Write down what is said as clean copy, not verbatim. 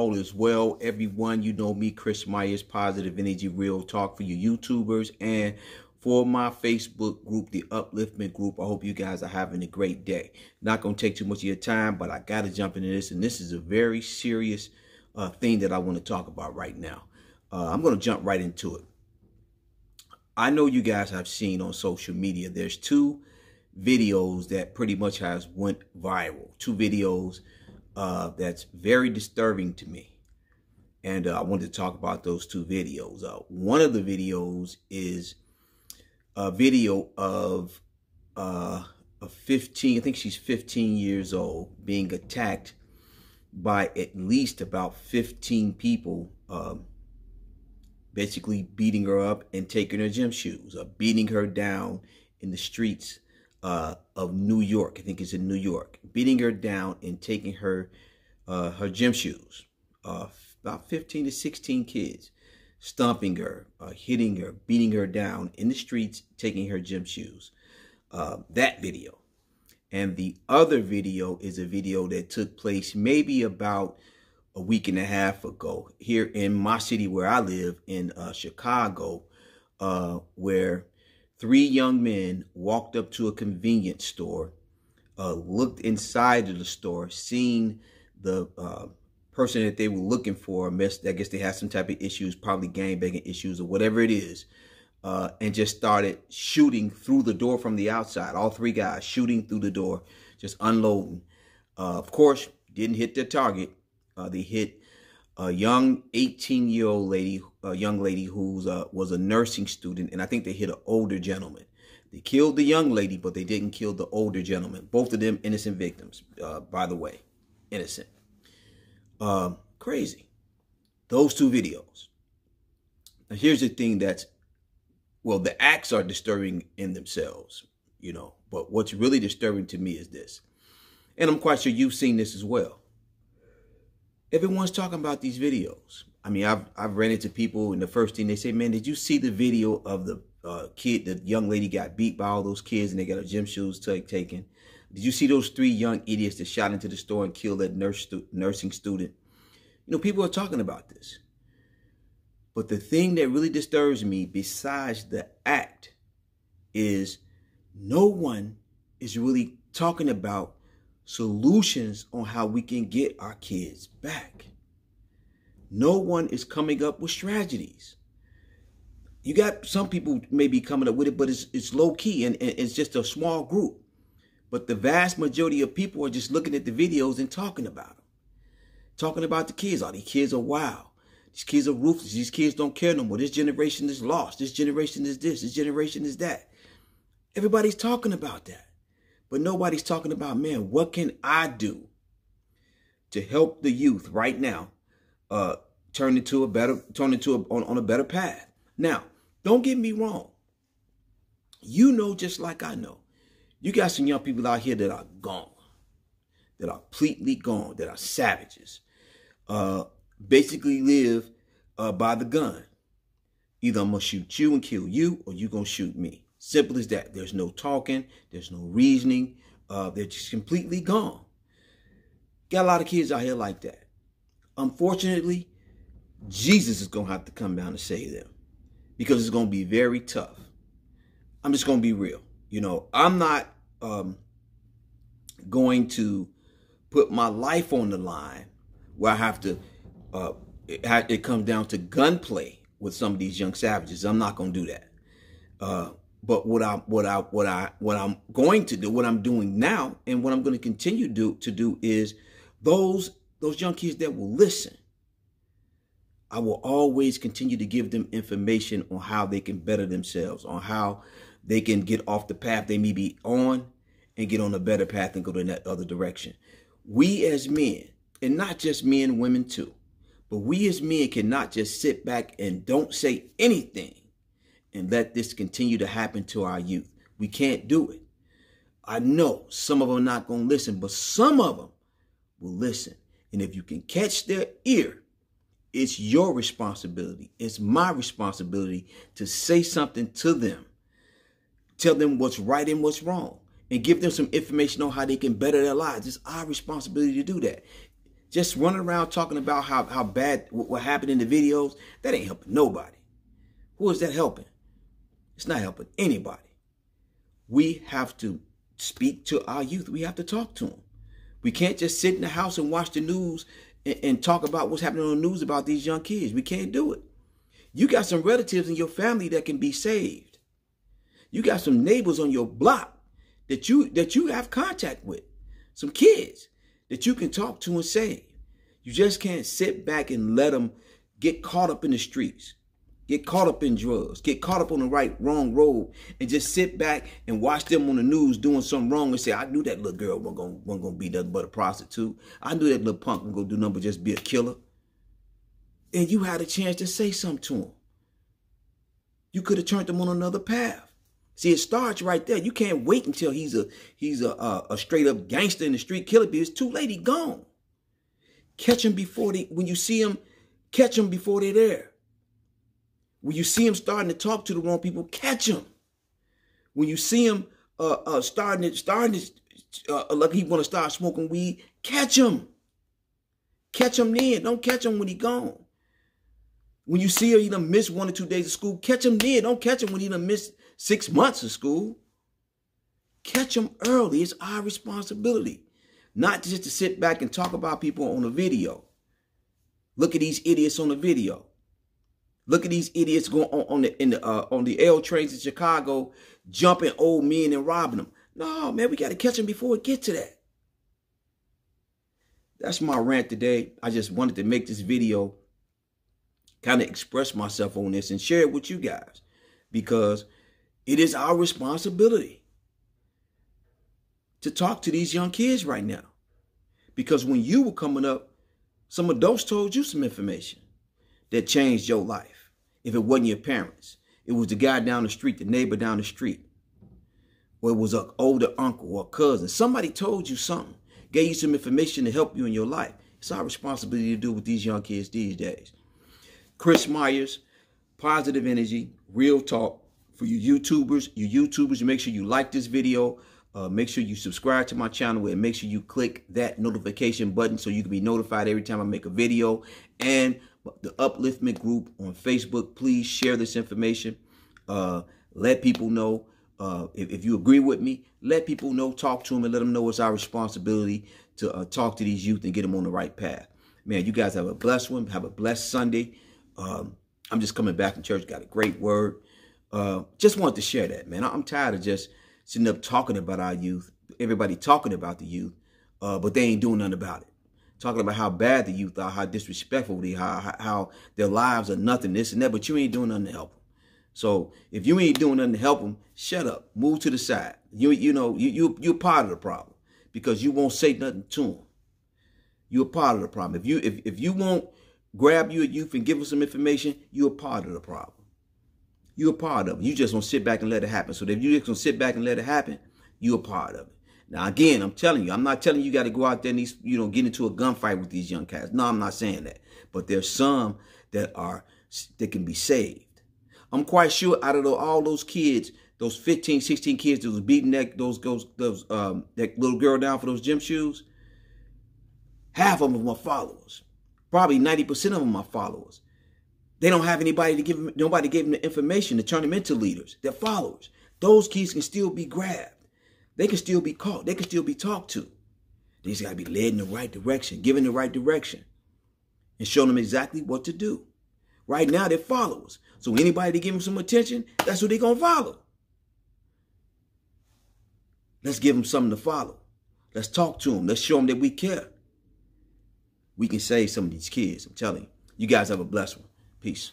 all is well, everyone. You know me, Chris Myers, Positive Energy Real Talk for you YouTubers and for my Facebook group, the Upliftment Group. I hope you guys are having a great day. Not going to take too much of your time, but I got to jump into this. And this is a very serious thing that I want to talk about right now. I'm going to jump right into it. I know you guys have seen on social media, there's two videos that pretty much has went viral. Two videos that's very disturbing to me. And I wanted to talk about those two videos. One of the videos is a video of a 15, I think she's 15 years old, being attacked by at least about 15 people, basically beating her up and taking her gym shoes, beating her down in the streets of New York. I think it's in New York, beating her down and taking her her gym shoes. About 15 to 16 kids stomping her, hitting her, beating her down in the streets, taking her gym shoes. That video. And the other video is a video that took place maybe about a week and a half ago here in my city where I live in Chicago, where three young men walked up to a convenience store, looked inside of the store, seen the person that they were looking for. I guess they had some type of issues, probably gangbanging issues or whatever it is, and just started shooting through the door from the outside. All three guys shooting through the door, just unloading. Of course, didn't hit their target. They hit a young 18-year-old lady, young lady who was a nursing student, and I think they hit an older gentleman. They killed the young lady, but they didn't kill the older gentleman. Both of them innocent victims, by the way, innocent. Crazy. Those two videos. Now, here's the thing that's, well, the acts are disturbing in themselves, you know, but what's really disturbing to me is this, and I'm quite sure you've seen this as well. Everyone's talking about these videos. I mean, I've ran into people, and the first thing they say, man, did you see the video of the kid, the young lady got beat by all those kids and they got her gym shoes taken? Did you see those three young idiots that shot into the store and killed that nursing student? You know, people are talking about this. But the thing that really disturbs me, besides the act, is no one is really talking about solutions on how we can get our kids back. No one is coming up with strategies. You got some people maybe coming up with it, but it's low key and it's just a small group. But the vast majority of people are just looking at the videos and talking about them. Talking about the kids. Oh, these kids are wild. These kids are ruthless. These kids don't care no more. This generation is lost. This generation is this. This generation is that. Everybody's talking about that. But nobody's talking about, man, what can I do to help the youth right now turn on a better path? Now, don't get me wrong. You know, just like I know, you got some young people out here that are gone, that are completely gone, that are savages, basically live by the gun. Either I'm going to shoot you and kill you, or you're going to shoot me. Simple as that. There's no talking. There's no reasoning. They're just completely gone. Got a lot of kids out here like that. Unfortunately, Jesus is going to have to come down and save them, because it's going to be very tough. I'm just going to be real. You know, I'm not going to put my life on the line where I have to, it comes down to gunplay with some of these young savages. I'm not going to do that. But what I'm going to do, what I'm doing now, and what I'm going to continue to do is those young kids that will listen, I will always continue to give them information on how they can better themselves, on how they can get off the path they may be on and get on a better path and go in that other direction. We as men, and not just men and women too, but we as men cannot just sit back and don't say anything and let this continue to happen to our youth. We can't do it. I know some of them are not going to listen, but some of them will listen. And if you can catch their ear, it's your responsibility. It's my responsibility to say something to them. Tell them what's right and what's wrong, and give them some information on how they can better their lives. It's our responsibility to do that. Just running around talking about how bad what happened in the videos, that ain't helping nobody. Who is that helping? It's not helping anybody. We have to speak to our youth. We have to talk to them. We can't just sit in the house and watch the news and talk about what's happening on the news about these young kids. We can't do it. You got some relatives in your family that can be saved. You got some neighbors on your block that you have contact with. Some kids that you can talk to and save. You just can't sit back and let them get caught up in the streets, get caught up in drugs, get caught up on the wrong road, and just sit back and watch them on the news doing something wrong and say, I knew that little girl wasn't going to be nothing but a prostitute. I knew that little punk wasn't going to do nothing but just be a killer. And you had a chance to say something to him. You could have turned him on another path. See, it starts right there. You can't wait until he's a straight up gangster in the street killer. It's too late. He gone. Catch him before when you see him, catch them before they're there. When you see him starting to talk to the wrong people, catch him. When you see him starting to like he want to start smoking weed, catch him. Catch him then. Don't catch him when he gone. When you see he done missed 1 or 2 days of school, catch him then. Don't catch him when he done missed 6 months of school. Catch him early. It's our responsibility. Not just to sit back and talk about people on a video. Look at these idiots on the video. Look at these idiots going on the L trains in Chicago, jumping old men and robbing them. No, man, we got to catch them before we get to that. That's my rant today. I just wanted to make this video, kind of express myself on this and share it with you guys, because it is our responsibility to talk to these young kids right now. Because when you were coming up, some adults told you some information that changed your life. If it wasn't your parents, it was the guy down the street, the neighbor down the street, or it was an older uncle or cousin. Somebody told you something, gave you some information to help you in your life. It's our responsibility to do with these young kids these days. Chris Myers, Positive Energy, Real Talk. For you YouTubers, make sure you like this video. Make sure you subscribe to my channel and make sure you click that notification button so you can be notified every time I make a video. And the Upliftment group on Facebook, please share this information. Let people know. If you agree with me, let people know, talk to them and let them know it's our responsibility to talk to these youth and get them on the right path. Man, you guys have a blessed one. Have a blessed Sunday. I'm just coming back from church. Got a great word. Just wanted to share that, man. I'm tired of just sitting up talking about our youth. Everybody talking about the youth, but they ain't doing nothing about it. Talking about how bad the youth are, how disrespectful they are, how their lives are nothing, this and that, but you ain't doing nothing to help them. So if you ain't doing nothing to help them, shut up, move to the side. You're part of the problem because you won't say nothing to them. You're part of the problem. If you won't grab your youth and give them some information, you're part of the problem. You're a part of it. You just don't sit back and let it happen. So if you just don't sit back and let it happen, you're a part of it. Now, again, I'm telling you, I'm not telling you got to go out there and get into a gunfight with these young cats. No, I'm not saying that. But there's some that can be saved. I'm quite sure out of all those kids, those 15, 16 kids that was beating that little girl down for those gym shoes, half of them are followers. Probably 90% of them are followers. They don't have anybody to give them, nobody gave them the information to turn them into leaders. They're followers. Those kids can still be grabbed. They can still be caught. They can still be talked to. They just got to be led in the right direction, given the right direction, and show them exactly what to do. Right now, they're followers. So anybody to give them some attention, that's who they're going to follow. Let's give them something to follow. Let's talk to them. Let's show them that we care. We can save some of these kids. I'm telling you. You guys have a blessed one. Peace.